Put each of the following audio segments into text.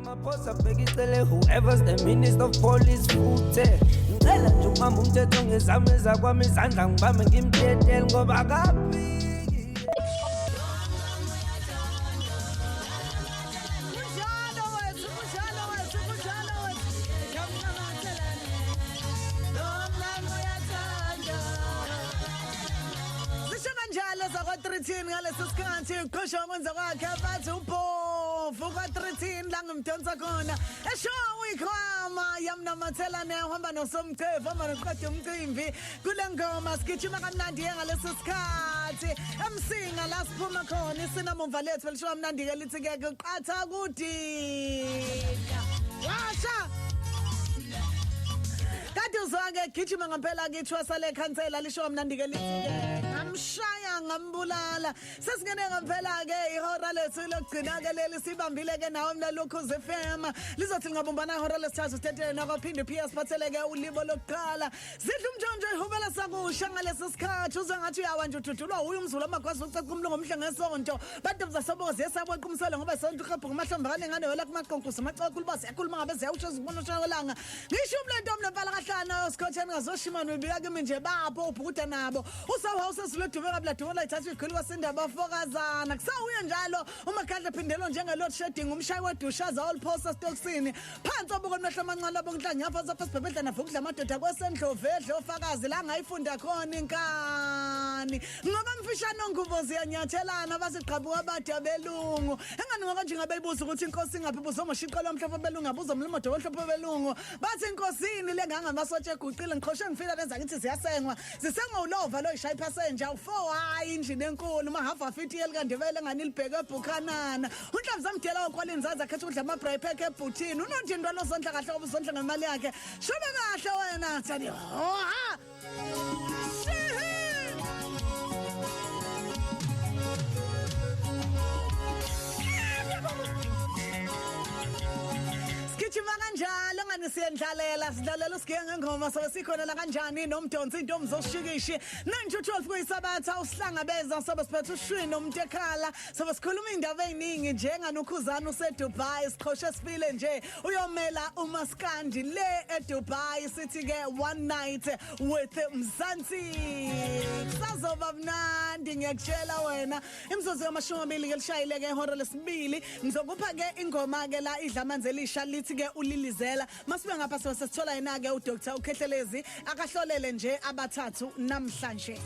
Whoever's the minister of police futhe ngicela nje umama umthetho ngezami ezakwami izandla ngibambe ngimthethe ngoba akaphi ngaleso sikhathi uqosha kwenza kwakhe bathi uphofu kwa-13 la ngimdonsa khona eshow ikhwama yamnamathela nehamba nosomcevu hamba noqeda umcimbi kule ngoma sigijima kamnandi-ke ngaleso sikhathi emsinga la siphuma khona isinamumva lethu elisho kamnandi-ke lithi-ke kuqatha kudina washa kade uzwake gijima ngampela ngithwasa lekhansela lisho kamnandi-ke lithi-ke ngamshaya ngambulala sesingene ngampela-ke ihora lethu lokugcina-ke leli sibambile-ke nawe mna uKhozi FM lizothi lingabumbana ihora lesithathu sithethe nakwaphinde pia siphathele-ke ulibo lokuqala zidla umjonjo ihubela sakusha ngaleso sikhathi uzwe ngathi uyawa nje ududulwa uye umzulu amagwazi uceca umlungu omhle ngesonto bantu buzasobozi yesabwequmisele ngoba isonto uhabhuka amahlombe ngane wela kumaqonkusi amacekulu basi yakhuluma ngabe ziyawusho zibona ushayelanga ngisho umlento omnempala kahlana usikhotheni ngazoshimani ubika kimi nje bapho ubhukuda nabo usawa usesilodube kabladuma ithatha iqhulu wasindaba afokazana kusawuye njalo umakhandla phindelo njenge-load shedding umshayi wedushaza olphosa stoksini phansi obuko amehlo amancane abonkuhlanga yapha sasibhebhedla navukudla amadoda kwesendlovedle ofakazi la ngayifunda khona inkani ngoba mfishane ongubo ziyanyathelana basigqabuka abade abelungu engani ngoba nje ngabeyibuza ukuthi inkosi ingaphi buzo moshiqo lomhlophe abelungu abuza umlimodo omhlophe abelungu bathi inkosini lengangamasotshe eguqile ngiqhoshe ngifika lenza ngithi ziyasengwa zisengwa ulova lo ishayi passenger u4 hayi injini enkulu mahafa 50 elikandebele ngani libheke ebhukhanana unhlamvu zamdela okwaleni zaza khetha udla amabrayi pack ebhuthini unondindwa lozondla kahle ngoba uzondla ngemali yakhe shobe kahle wena thani ha kanjalo ngani siyendlalela sidlalela usigiye ngengoma so sikhona la kanjani nomdonsi intombi zoshikishi 9-12 kuyisabatha usihlangabeza sobe siphethe ushwini umntekhala sobe sikhuluma indaba eziningi njengani uKhuzana useDubai siqhoshe sifile nje uyomela uMaskandi le eDubai sithi ke one night with Mzansi sazoba mnandi ngiyakutshela wena imzuzu yamashumi 2 ke lishayile ke ihora lesibili ngizokupha ke ingoma ke la idla amanzi elisha lithi ke ulilizela masibe ngapha sesithola yena ke uDr Khehlelezi akahlolele nje abathathu namhlanje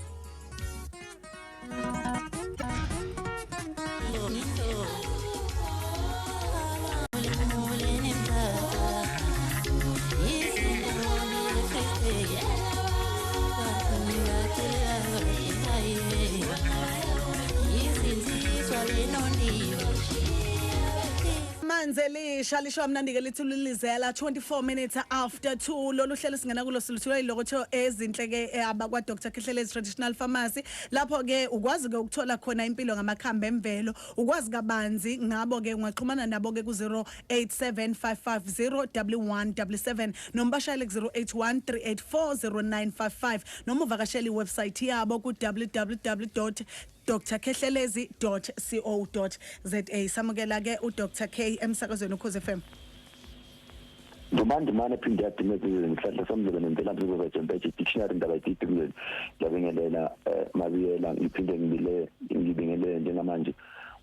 Manzelisha lisho mnandi ke lithi ulilizela 24 minutes after 2 lolu hlelo singena kulo siluthulela ilokho ezinhle ke abakwa Dr Khehlelezi Traditional Pharmacy lapho ke ukwazi ke ukuthola khona impilo ngamakhambi emvelo ukwazi kabanzi ngabo ke ungaxhumana nabo ke ku 0875501177 noma bashayele ku 0813840955 noma uvakashela iwebsite yabo ku www.drkhehlelezi.co.za samukela ke uDr K emsakazweni uKhozi FM Domandi mana phinde yadimeza ngihlahla samzela nempela mbizo bajembe dictionary ndaba iditimile yabengelela mabiyela ngiphinde ngibingelele njengamanje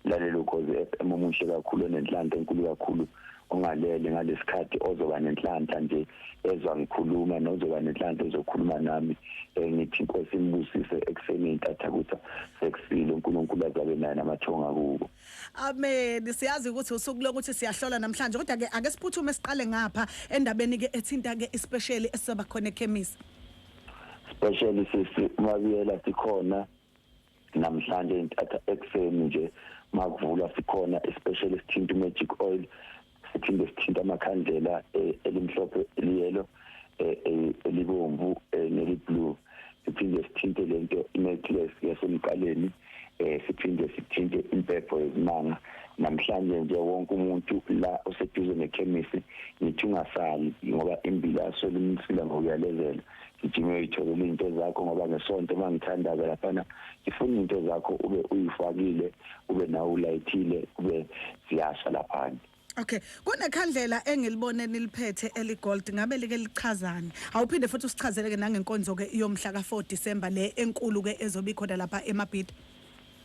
ulalelo uKhozi FM omushe kakhulu nenhlanhla enkulu kakhulu ongalele ngalesikhathi ozoba nenhlanhla nje ezwa ngikhuluma nozoba nenhlanhla ezokhuluma nami ngithi inkosi imbusise ekseni intathakuza sekusile uNkulunkulu azabe naye namathonga kubo amen siyazi ukuthi usuku lokuthi siyahlola namhlanje kodwa ke ake siphuthume siqale ngapha endabeni ke ethinta ke especially esaba khona ekhemisi especially mabiyela sikhona namhlanje intatha ekseni nje makuvula sikhona especially sithinta magic oil sithinde sithinta amakhandlela elimhlophe eliyelo elibomvu neliblue siphinde sithinte lento necklace yasemqaleni siphinde sithinte impepho yezimanga namhlanje nje wonke umuntu la oseduze nekhemisi nithi ungasali ngoba imbila asolimsila ngokuyalezela ngijime uyitholela into zakho ngoba ngesonto mangithanda ke laphana ngifuna into zakho ube uyifakile ube nawo ulayithile ube siyasha laphana Okay, kunekhandlela engilibone niliphethe eligold ngabe like lichazana. Awuphinde futhi usichazele ke nangenkonzo ke yomhla ka4 December le enkulu ke ezoba ikhona lapha eMabhida.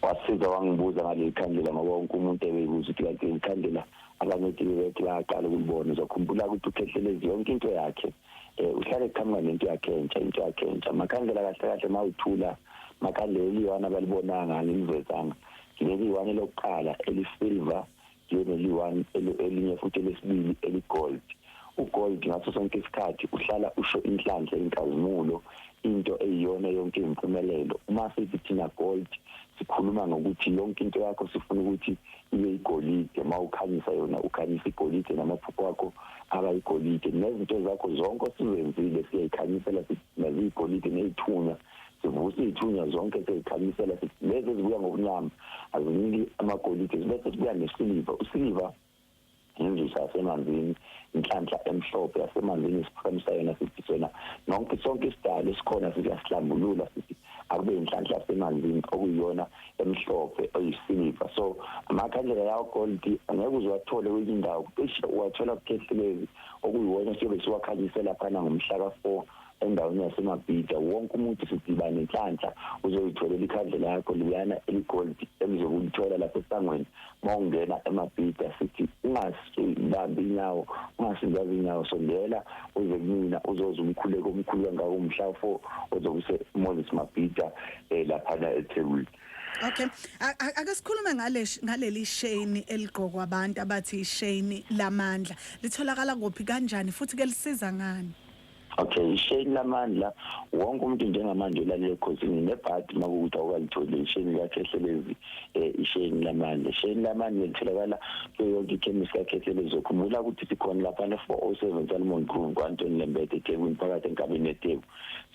Wasiza wangibuza ngale khandlela ngoba wonke umuntu ebeyibuza ukuthi kanti ikhandlela abanethiwe bethi bayaqala ukubona uzokhumbula ukuthi uKhehlelezi yonke into yakhe uhlale eqhamuka nento yakhe entsha makhandlela kahle kahle mawuthula makhandlela eliwana balibonanga ngimvezanga ngeke iwane lokuqala elisilver yena liwane elinye futhi lesibili eligold ugold ngaso sonke isikhathi uhlala usho inhlanhla inkazimulo into eyiyona yonke impumelelo uma sithi thina gold sikhuluma ngokuthi yonke into yakho sifuna ukuthi ibe igolide mawukhanyisa yona ukhanyisa igolide namaphupho wakho aba igolide nezinto zakho zonke sizenzile siyayikhanyisela sizigolide nezithunya sivusa izithunya zonke siyayikhanyisela lezi zibuya ngokunyama aziniki amagolide bese sibuya nesiliva usiliva inzusa yasemanzini inhlanhla emhlophe yasemanzini isiphakamiso yona sithi sona nonke sonke isidalo esikhona siyahlambulula sithi akube inhlanhla yasemanzini okuyiyona emhlophe oyisiliva so amakhandlela yawo gold angeke uzowathole kwenye indawo kusho uwathola kuKhehlelezi okuyiwona siyobe siwakhanyisela phana ngomhla ka4 endaweni yaseMabhida wonke umuntu sidibana nenhlanhla uzoyitholela ikhandlela yakho liyana eligold emzokulithola lapha esangweni mawungena eMabhida sithi ungasibambi inyawo ungasingazi inyawo sondela uze kumina uzoza umkhuleko omkhulu kangaka umhla 4 ozokuse Moses Mabhida lapha eThekwini. Okay, ake sikhulume ngaleli shane eligqokwa abantu abathi ishane lamandla litholakala kuphi kanjani futhi ke lisiza ngani? Okay, ishane lamandla wonke umuntu njengamanje ulalele uKhozi nebhadi makuthi awukalitholi ishane yaKhehlelezi ishane lamandla litholakala yonke ikhemisi yaKhehlelezi ukhumbula ukuthi sikhona lapha ne407 Salmon Groove kwaNtoni Lembede eThekwini phakathi enkabeni eThekwini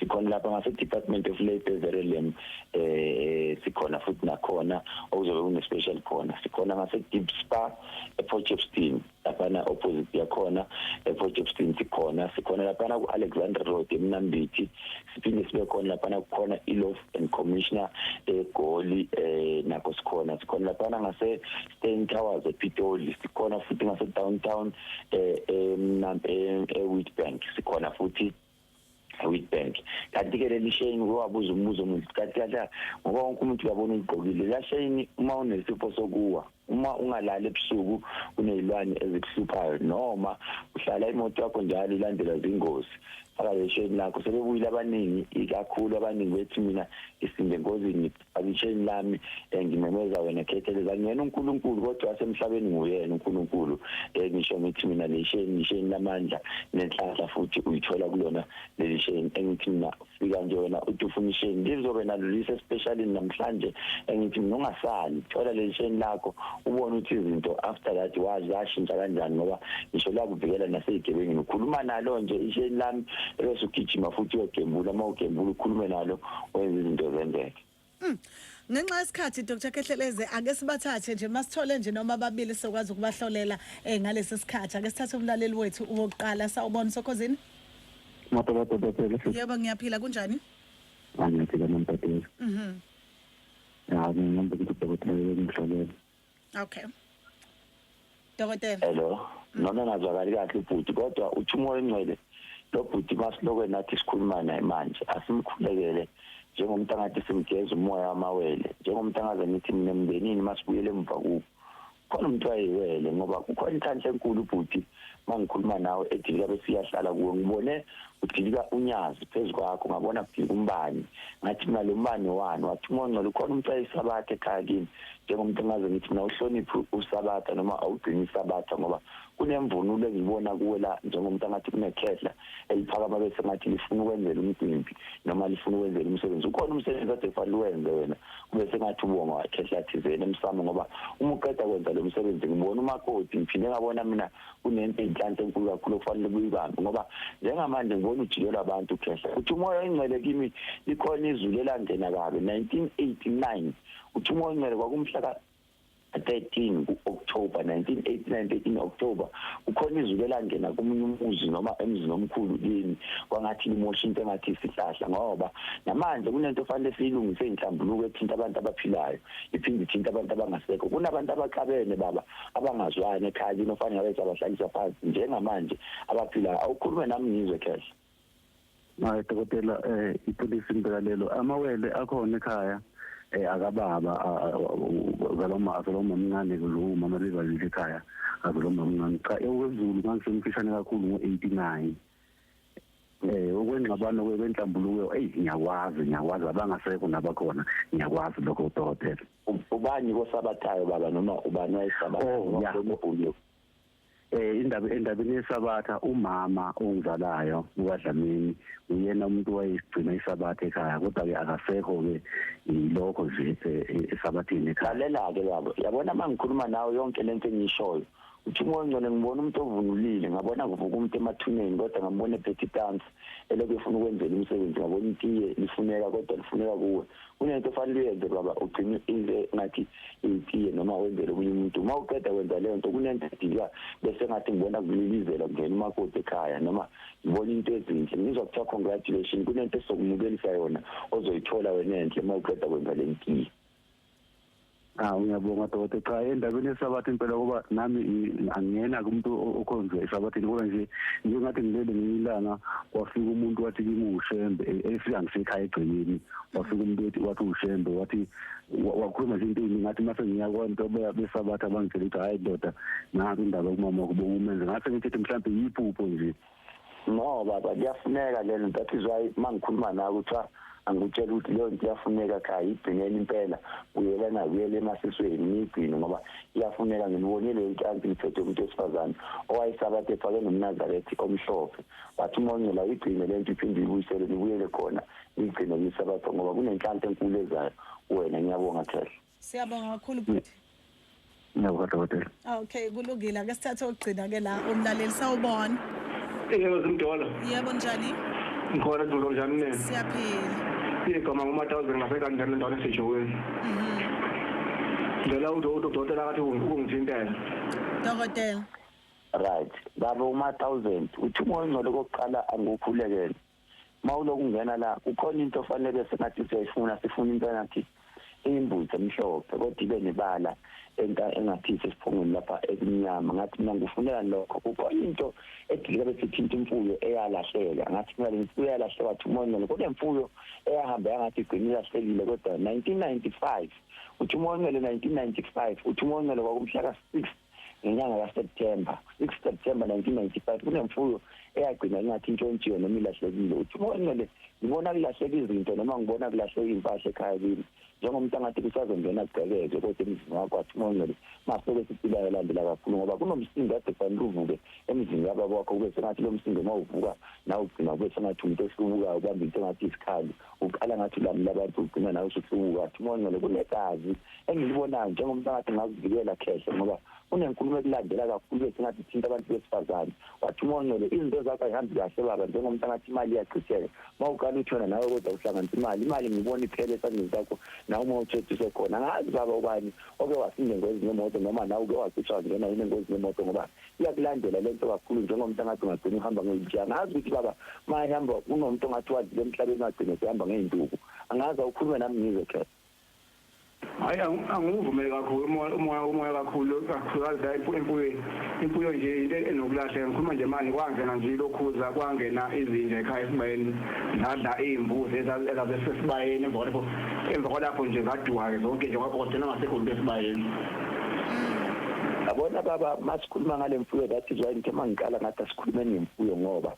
sikhona lapha ngase Department of Labor Verelem sikhona futhi nakhona okuzobe kune special khona sikhona ngase Deep Spa ePortchefstroom lapha opposite yakhona ePortchefstroom sikhona lapha ku Alexander Road eMnambithi siphinde sibe khona lapha kukhona iLof and Commissioner eGoli nakho sikhona lapha ngase Stein Towers ePitoli sikhona futhi ngase downtown eWheatbank sikhona futhi Wheatbank kanti ke leli shane wabuza umbuzo omuhle kanti kahle ngoba wonke umuntu uyabona igqokile la shane uma unesifo sokuwa uma ungalala ebusuku kunezilwane ezikuhluphayo noma uhlala imoto yakho njalo ilandela izingozi akayesheni lakho sebebuyile abaningi ikakhulu abaningi bethi mina isinde ngozini abisheni lami ngimemeza wena Khehlelezi angiyena uNkulunkulu kodwa wasemhlabeni nguyena uNkulunkulu ngisho ngithi mina lesheni lamandla nenhlanhla futhi uyithola kulona leli sheni engithi mina fika nje wena uthi ufuna isheni lizobe nalo lise special namhlanje engithi mina ungasali thola leli sheni lakho ubone ukuthi izinto after that wazashintsha kanjani ngoba ngisho la kuvikela naseyigebengini ukhuluma nalo nje isheni lami bese ugijima futhi uyogembula mawugembula ukhulume nalo wenza izinto zenzeke. Ngenxa yesikhathi Dr Khehlelezi ake sibathathe nje masithole nje noma ababili sokwazi ukubahlolela ngalesi sikhathi ake sithathe umlaleli wethu wokuqala sawubona sokhozini. Yebo ngiyaphila kunjani? Ngiyaphila nampathe. Ya ngihamba kuDokotela ngihlolela. Okay. Dokotela. Hello. Nona ngazwakali kahle ubhuti kodwa uthi umoya engcwele lo bhuti masiloko nathi sikhuluma naye manje asimkhulekele njengomuntu angathi simgeza umoya wamawele njengomuntu angaze nithi mina emndenini masibuyele emva kubo khona umuntu ayiwele ngoba kukhona inhlanhla enkulu ubhuti mangikhuluma nawe edilika besiyahlala kuwe ngibone udilika unyazi phezukwakho ngabona kudilika umbani ngathi mina lo mbani wani wathi umonqolo ukhona umuntu ayisabatha ekhaya kini njengomuntu angaze ngithi mina uhloniphe usabatha noma awugcini isabatha ngoba kunemvunulo engibona kuwe la njengomuntu angathi kunekhehla eliphakama bese ngathi lifuna ukwenzela umcimbi noma lifuna ukwenzela umsebenzi ukhona umsebenzi kade kufanele uwenze wena kube sengathi ubonga wakhehla thizeni emsamo ngoba uma uqeda kwenza lo msebenzi ngibona umakoti ngiphinde ngabona mina kunento enhlanhla enkulu kakhulu kufanele kuyibambe ngoba njengamanje ngibona ujikela abantu ukhehla uthi umoya engcwele kimi likhona izulu elangena kabe 1989 uthi umoya engcwele kwakumhla 13 October 1989 October ukhona izulu elangena komunye umuzi noma emzini omkhulu kini kwangathi limosha into engathi isihlahla ngoba namanje kunento fanele siyilungise inhlambuluko ethinta abantu abaphilayo iphinde ithinta abantu abangasekho kunabantu abaqabene baba abangazwani ekhaya inofanele ngabe abahlalisa phansi njengamanje abaphilayo awukhulume nami ngizwe kahle. Hayi dokotela ipolisi impela amawele akhona ekhaya akababa zaloma mncane lo mama bezalile ekhaya azaloma mncane cha okwezulu ngisemfishane kakhulu ngo89 okwengxabano kwenhlambuluko ngiyakwazi abangasekho nabakhona ngiyakwazi lokho dokotela. Ubani kosabathayo baba noma ubani wayesabathayo? Endabeni yesabatha umama ongizalayo ukaDlamini uyena umuntu wayesigcina isabatha ekhaya kodwa ke akasekho ke ilokho nje esabathini ekhaya. Lalela ke baba yabona mangikhuluma nawe yonke lento engiyishoyo uthi ngongcone ngibona umuntu ovunulile ngabona kuvuka umuntu emathuneni kodwa ngambona ephethe dance elokhu efuna ukwenzela umsebenzi ngabona itiye lifuneka kodwa lifuneka kuwe kunento fanele uyenze baba ugcine ile ngathi itiye noma wenzele kunye umuntu uma uqeda kwenza leyo nto kunento edika bese ngathi ngibona kulilizela kungena umakoti ekhaya noma ngibona into ezinhle ngizwa kuthiwa congratulations kunento esokumukelisa yona ozoyithola wena enhle uma uqeda kwenza le ntiye. Ngiyabonga dokotela cha endabeni yesabatha impela ngoba nami angiyena kumuntu okhonze esabathini kodwa nje njengathi ngilele ngilanga kwafika umuntu wathi kimushembe efika ngisekhaya egcineni wafika umuntu wathi ushembe wathi wakhuluma nje into ngathi mase ngiyakwanto besabatha bangitshela ukuthi hayi doda nansi indaba kumama kubo umenze ngathi ngithi mhlawumbe yiphupho nje. No baba kuyafuneka lento that is why mangikhuluma nawe ukuthi angutshela ukuthi leyo nto iyafuneka khaya igcinele impela uyelana kuyele emasisweni ngigcine ngoba iyafuneka ngibonile inhlanzi liphethe umuntu wesifazane owayesabathe efake nomnazarethi omhlophe wathi uMongcela igcine lento iphinde ibuyisele nibuyele khona igcine kuyisabatha ngoba kunenhlanzi enkulu ezayo wena ngiyabonga Khehle. Siyabonga kakhulu bhuti. Ngiyabonga dokotela. Okay kulungile ake sithathe ukugcina ke la umlaleli sawubona. Yebo Zimdola. Yebo njani? Ngikhona Zulu njani nini? Siyaphila. Igama ngoma1000 ngasekanjani endaweni eseJoweni. Ngicela udokotela kathi ungithintela. Dokotela. Right. Baba uma1000 uthi uMongcela kokuqala angukhulekele. Mawuloku ungena la ukhona into ofanele sengathi sifuna into engathi imbuzi emhlophe kodwa ibe nebala engathi isiphongweni lapha eminyama ngathi mina ngifunela lokho kukhona into edilika bethinta imfuyo eyalahleka ngathi kumele imfuyo eyalahleka wathi uMongcela kodwa imfuyo eyahamba yangathi igcina ilahlekile kodwa 1995 uthi uMongcela 1995 uthi uMongcela kwakumhla ka6 ngenyanga kaSeptember 6 September 1995 kunemfuyo eyagcina ngathi intshontshiwe noma ilahlekile uthi uMongcela ngibona kulahleka izinto noma ngibona kulahleka impahla ekhaya kimi njengomuntu angathi kusazongena kugqekeze kodwa emzini wakho wathi uMongcela masoke siphilayo elandela kakhulu ngoba kunomsindo ade fanele uvuke emzini yababa wakho kube sengathi lo msindo mawuvuka nawe ugcina kube sengathi umuntu esibukayo ubamba into engathi isikhali uqala ngathi ulami labantu ugcina nawe usubuka wathi uMongcela kunegazi engilibonayo njengomuntu angathi ngakuvikela Khehle ngoba unenkulumo ekulandela kakhulu bese ngathi thinta abantu besifazane wathi uMongcela izinto zakho ayihambi kahle baba njengomuntu angathi imali iyachitheka mawuqala uthona nawe kodwa uhlanganisa imali ngibona iphele esandleni zakho nawe uma utshethise khona ngazi baba ubani oke wasinde ngozi nemoto noma nawe uke wacishwa ngena yini ngozi nemoto ngoba iyakulandela lento kakhulu njengomuntu angathi ungagcina uhamba ngey'tshana ngazi ukuthi baba mayihamba unomuntu ongathi wadlile emhlabeni wagcina sehamba ngey'nduku angazi awukhulume nami ngizwe Khehle. Hayi anguvumele kakhulu umoya kakhulu kakhulukazi imfuyo nje into enokulahleka ngikhuluma nje manje kwangena nje lokhuza kwangena izinja ekhaya esibayeni zadla iy'mbuzi ezazesesibayeni emva kwalapho nje zaduka-ke zonke nje kwakodwa ngasekho into esibayeni. Yabona baba masikhuluma ngale mfuyo that is why ngithe mangiqala ngathi asikhulume ngemfuyo ngoba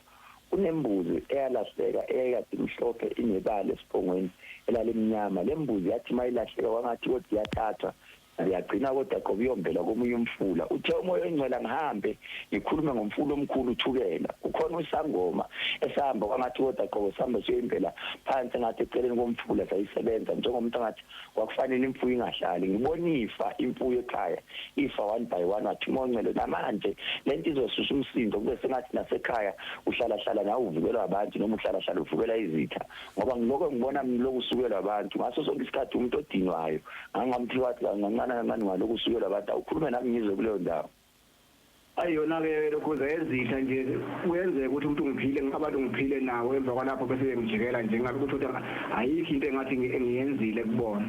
kunembuzi eyalahleka eyakade imhlophe inebala esiphongweni elalemnyama lembuzi yathi mayilahleka kwangathi kodwa iyathathwa ngiyagcina kodwa qobiyombela komunye umfula uthe umoya engcwela ngihambe ngikhulume ngomfula omkhulu uthukela ukhona usangoma esahamba kwangathi kodwa qobo sihamba siyoyimbela phansi ngathi eceleni komfula sayisebenza njengomuntu ngathi kwakufanele imfuyo ingahlali ngibona imfuyo ekhaya ifa one by one wathi uMongcela namanje lento izosusa umsindo kube sengathi nasekhaya uhlala nawe uvukelwa abantu noma uhlala uvukela izitha ngoba ngiloko ngibona ngiloko usukelwa abantu ngaso sonke isikhathi umuntu odinwayo ngangamthi wathi kancane ngalokho usukela bathi awukhulume nami ngizwe kuleyo ndawo. Ayiyona-ke lokhu zezitha nje kuyenzeka ukuthi umuntu ngiphile abantu ngiphile nawo emva kwalapho bese ngijikela nje ngabe ukuthi ayikho into engathi ngiyenzile kubona.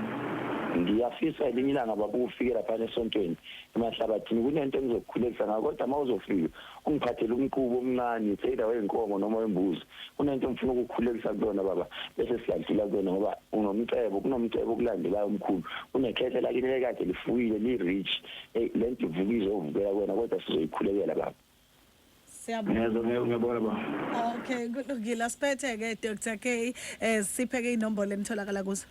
Ngiyafisa elinye ilanga babufikela lapha esontweni emahlabathini kunento engizokukhulekisa ngakho kodwa mawuzofika ungiphathele umqubo omncane either wenkomo noma wembuzi kunento engifuna ukukhulekisa kuyona baba bese siyadlula kuyona ngoba kunomcebo okulandelayo omkhulu kunekhehla lakini ekade lifuyile li-rich lento ivuka izovukela kuyona kodwa sizoyikhulekela baba. Ngiyabona baba. Okay, kulungile asiphethe-ke Dr K siphe-ke inombolo enitholakala kuzo.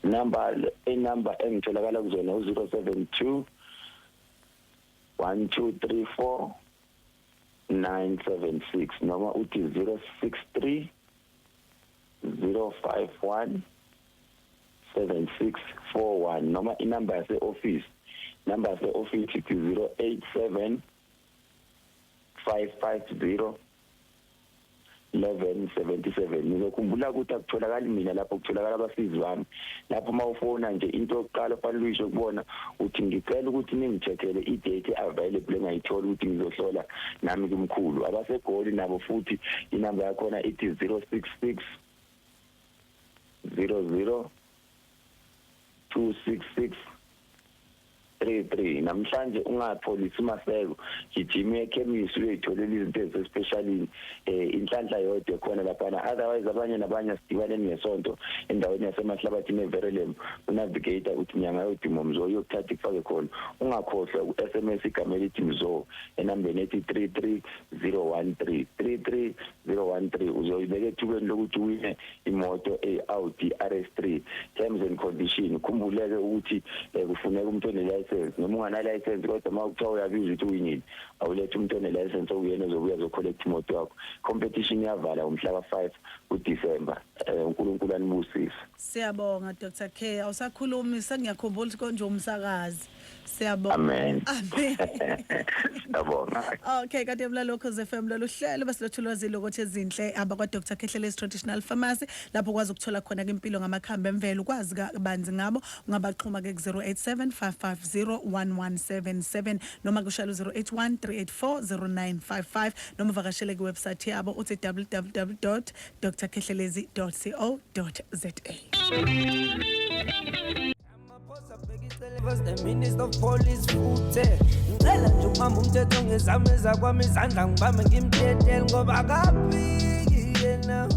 Number engitholakala kuzona 072 1234 976 noma uthi 063 051 7641 noma inamba yase-office ithi 087 550 1177 ngikukhumbula ukuthi akutholakala mina lapho kutholakala abasizi bami lapho mawufona nje into yokuqala fanele uyisho kubona uthi ngicela ukuthi ningicheckele i-date available engayithola ukuthi ngizohlola nami kumkhulu abasegoli nabo futhi inamba yakhona ithi 066 00 266 33 namhlanje ungapholisi maseko gijima ekhemisi uyitholela izinto ezespecially inhlanhla yodwa khona lapha otherwise abanye sidibane ngesonto endaweni yasemahlabathini eVerelem unavigator uthi nyanga yodimo mzo yokuthatha ifake khona ungakhohlwa ku-SMS igama elithi mzo enambeni ethi 33013 33013 uzoyibeka ethubeni lokuthi uwine imoto Audi RS3 terms and conditions khumbuleke ukuthi kufuneka umuntu onelicense noma ungana-license kodwa uma kuthiwa uyabizwa ukuthi uwinile awulethe umuntu one-license okuyena ozobuya zocollect imoto yakho. Competition iyavala umhlaka 5 kuDisemba. uNkulunkulu anibusise. Siyabonga Dr K awusakhulumi sengiyakhumbula ukuthi konje umsakazi. Siyabonga. Amen. Amen. Siyabonga. Okay kade mlalo uKhozi FM lolu hlelo besilothulwazile ukuthi ezinhle abakwa Dr Khehlelezi Traditional Pharmacy lapho kwazi ukuthola khona impilo ngamakhambi emvelo ukwazi kabanzi ngabo ungabaxhuma ke 087 550 1177 noma kushalo 081 384 0955 noma vakashele ku website yabo uthi www.drkhehlelezi.co.za. The Minister of Police futhe ngicela nje umama umthetho ngezame zakwami izandla ngibambe ngimthethe ngoba akaphi yena